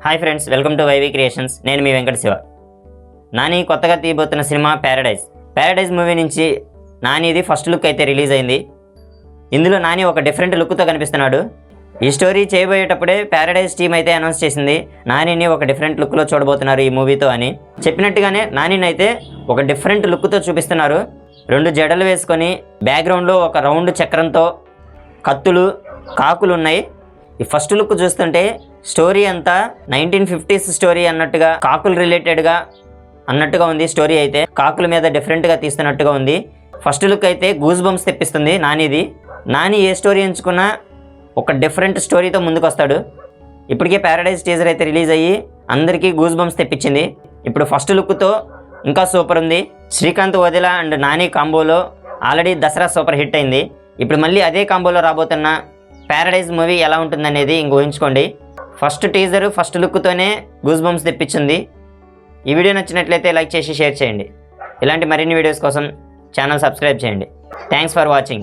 Hi friends, welcome to YV creations. నేను మీ వెంకట శివ. నాని కొత్తగా తీయబోతున్న సినిమా ప్యారడైజ్ మూవీ నుంచి నానిది ఫస్ట్ లుక్ అయితే రిలీజ్ అయింది. ఇందులో నాని ఒక డిఫరెంట్ లుక్తో కనిపిస్తున్నాడు. ఈ స్టోరీ చేయబోయేటప్పుడే ప్యారడైజ్ టీమ్ అయితే అనౌన్స్ చేసింది నానిని ఒక డిఫరెంట్ లుక్లో చూడబోతున్నారు ఈ మూవీతో అని. చెప్పినట్టుగానే నానిని అయితే ఒక డిఫరెంట్ లుక్తో చూపిస్తున్నారు. 2 జడలు వేసుకొని బ్యాక్గ్రౌండ్లో ఒక రౌండ్ చక్రంతో కత్తులు కాకులు ఉన్నాయి. ఈ ఫస్ట్ లుక్ చూస్తుంటే స్టోరీ అంతా 1950s స్టోరీ అన్నట్టుగా, కాకులు రిలేటెడ్గా అన్నట్టుగా ఉంది. స్టోరీ అయితే కాకుల మీద డిఫరెంట్గా తీస్తున్నట్టుగా ఉంది. ఫస్ట్ లుక్ అయితే గూస్ బంప్స్ తెప్పిస్తుంది నానిది. నాని ఏ స్టోరీ ఎంచుకున్నా ఒక డిఫరెంట్ స్టోరీతో ముందుకు వస్తాడు. ఇప్పటికే ప్యారడైజ్ టీజర్ అయితే రిలీజ్ అయ్యి అందరికీ గూస్ బంప్స్ తెప్పించింది. ఇప్పుడు ఫస్ట్ లుక్తో ఇంకా సూపర్ ఉంది. శ్రీకాంత్ వదిలా అండ్ నాని కాంబోలో ఆల్రెడీ దసరా సూపర్ హిట్ అయింది. ఇప్పుడు మళ్ళీ అదే కాంబోలో రాబోతున్న ప్యారడైజ్ మూవీ ఎలా ఉంటుందనేది ఇంక ఊహించుకోండి. ఫస్ట్ టీజర్ ఫస్ట్ లుక్తోనే గూస్ బంప్స్ తెప్పించింది. ఈ వీడియో నచ్చినట్లయితే లైక్ చేసి షేర్ చేయండి. ఇలాంటి మరిన్ని వీడియోస్ కోసం ఛానల్ సబ్స్క్రైబ్ చేయండి. Thanks for watching.